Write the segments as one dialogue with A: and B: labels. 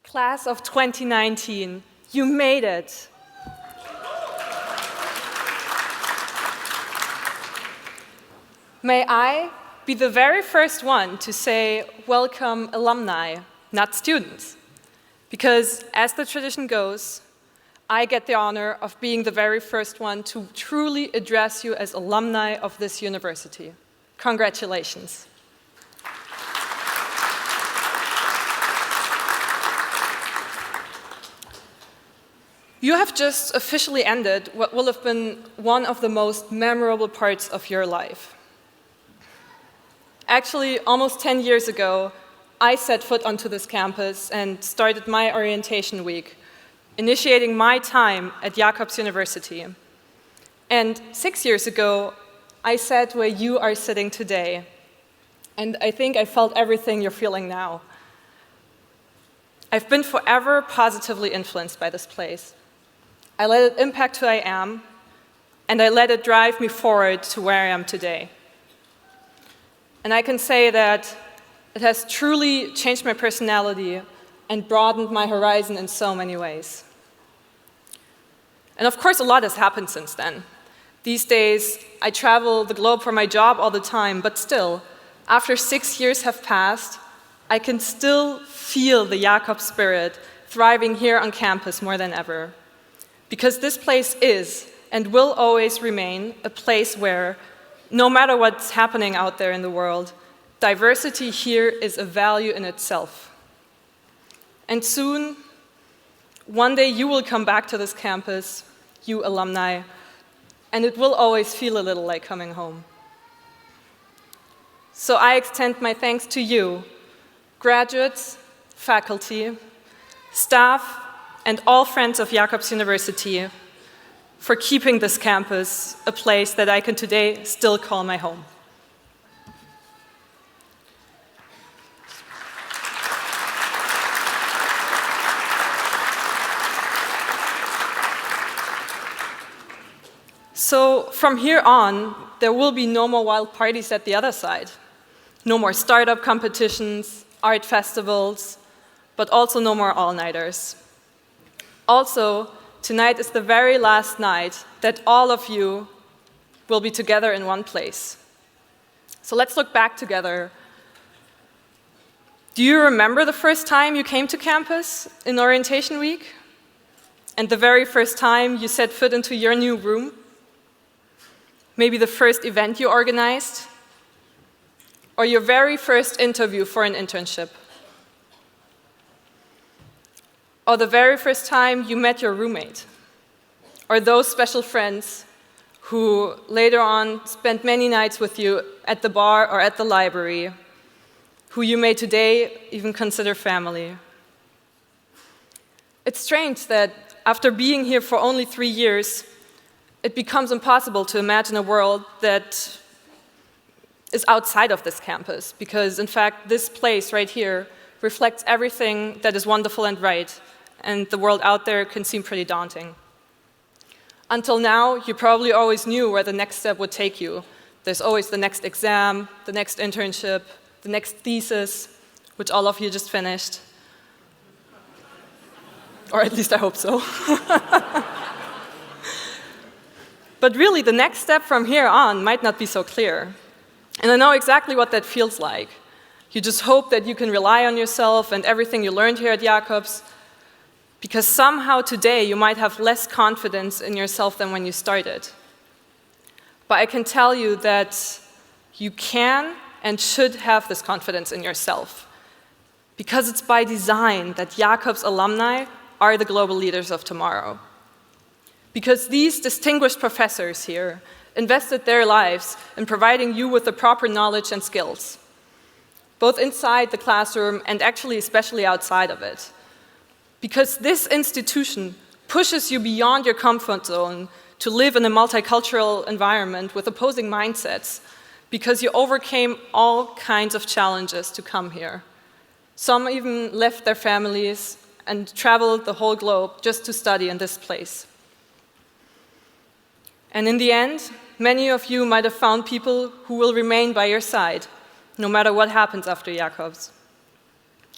A: Class of 2019, you made it. May I be the very first one to say, welcome alumni, not students. Because as the tradition goes, I get the honor of being the very first one to truly address you as alumni of this university. Congratulations. You have just officially ended what will have been one of the most memorable parts of your life. Actually, almost 10 years ago, I set foot onto this campus and started my orientation week, initiating my time at Jacobs University. And 6 years ago, I sat where you are sitting today. And I think I felt everything you're feeling now. I've been forever positively influenced by this place. I let it impact who I am, and I let it drive me forward to where I am today. And I can say that it has truly changed my personality and broadened my horizon in so many ways. And of course, a lot has happened since then. These days, I travel the globe for my job all the time, but still, after 6 years have passed, I can still feel the Jakob spirit thriving here on campus more than ever. Because this place is and will always remain a place where, no matter what's happening out there in the world, diversity here is a value in itself. And soon, one day you will come back to this campus, you alumni, and it will always feel a little like coming home. So I extend my thanks to you, graduates, faculty, staff, and all friends of Jacobs University for keeping this campus a place that I can today still call my home. So from here on, there will be no more wild parties at the other side. No more startup competitions, art festivals, but also no more all-nighters. Also, tonight is the very last night that all of you will be together in one place. So let's look back together. Do you remember the first time you came to campus in orientation week? And the very first time you set foot into your new room? Maybe the first event you organized? Or your very first interview for an internship? Or the very first time you met your roommate? Or those special friends who later on spent many nights with you at the bar or at the library, who you may today even consider family? It's strange that after being here for only 3 years, it becomes impossible to imagine a world that is outside of this campus, because in fact, this place right here reflects everything that is wonderful and right, and the world out there can seem pretty daunting. Until now, you probably always knew where the next step would take you. There's always the next exam, the next internship, the next thesis, which all of you just finished. Or at least I hope so. But really, the next step from here on might not be so clear. And I know exactly what that feels like. You just hope that you can rely on yourself and everything you learned here at Jacobs, because somehow today you might have less confidence in yourself than when you started. But I can tell you that you can and should have this confidence in yourself, because it's by design that Jacobs alumni are the global leaders of tomorrow. Because these distinguished professors here invested their lives in providing you with the proper knowledge and skills, both inside the classroom and actually especially outside of it. Because this institution pushes you beyond your comfort zone to live in a multicultural environment with opposing mindsets, because you overcame all kinds of challenges to come here. Some even left their families and traveled the whole globe just to study in this place. And in the end, many of you might have found people who will remain by your side, no matter what happens after Jacobs.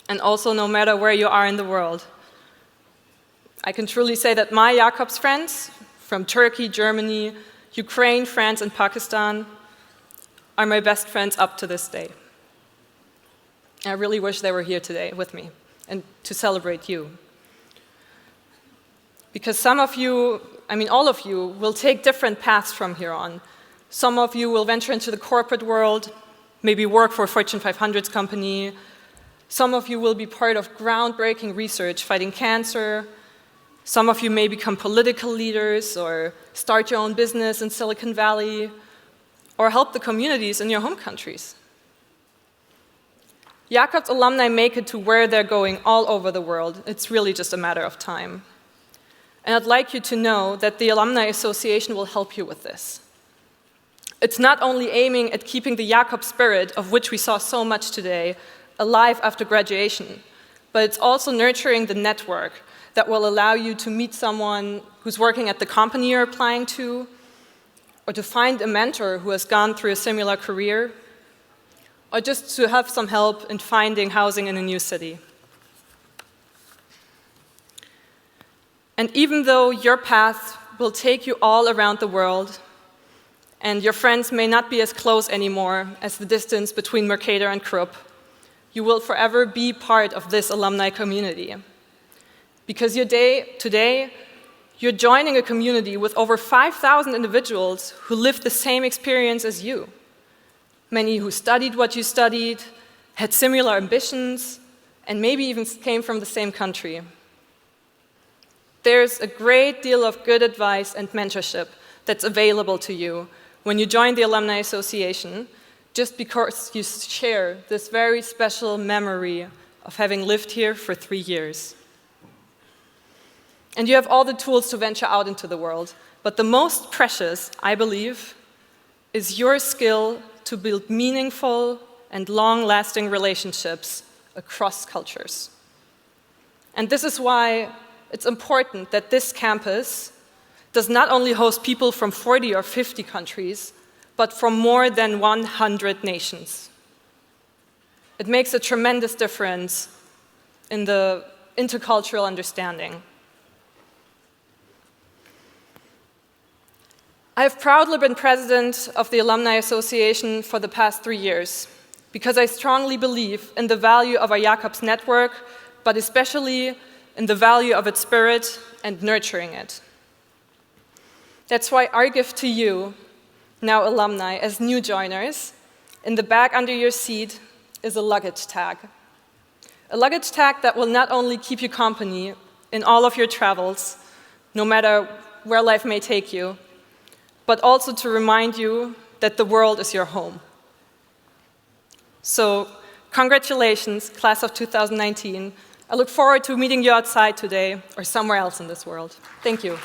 A: and also no matter where you are in the world. I can truly say that my Jakobs friends from Turkey, Germany, Ukraine, France, and Pakistan are my best friends up to this day. I really wish they were here today with me and to celebrate you. Because some of you, I mean all of you, will take different paths from here on. Some of you will venture into the corporate world, maybe work for a Fortune 500 company. Some of you will be part of groundbreaking research fighting cancer. Some of you may become political leaders or start your own business in Silicon Valley or help the communities in your home countries. Jakobs alumni make it to where they're going all over the world. It's really just a matter of time. And I'd like you to know that the Alumni Association will help you with this. It's not only aiming at keeping the Jakobs spirit, of which we saw so much today, alive after graduation, but it's also nurturing the network that will allow you to meet someone who's working at the company you're applying to, or to find a mentor who has gone through a similar career, or just to have some help in finding housing in a new city. And even though your path will take you all around the world, and your friends may not be as close anymore as the distance between Mercator and Krupp, you will forever be part of this alumni community. Because today, you're joining a community with over 5,000 individuals who lived the same experience as you. Many who studied what you studied, had similar ambitions, and maybe even came from the same country. There's a great deal of good advice and mentorship that's available to you when you join the Alumni Association, just because you share this very special memory of having lived here for 3 years. And you have all the tools to venture out into the world, but the most precious, I believe, is your skill to build meaningful and long-lasting relationships across cultures. And this is why it's important that this campus does not only host people from 40 or 50 countries, but from more than 100 nations. It makes a tremendous difference in the intercultural understanding. I have proudly been president of the Alumni Association for the past 3 years because I strongly believe in the value of our Jakobs network, but especially in the value of its spirit and nurturing it. That's why our gift to you, now alumni, as new joiners, in the bag under your seat is a luggage tag. A luggage tag that will not only keep you company in all of your travels, no matter where life may take you, but also to remind you that the world is your home. So, congratulations, class of 2019. I look forward to meeting you outside today or somewhere else in this world. Thank you.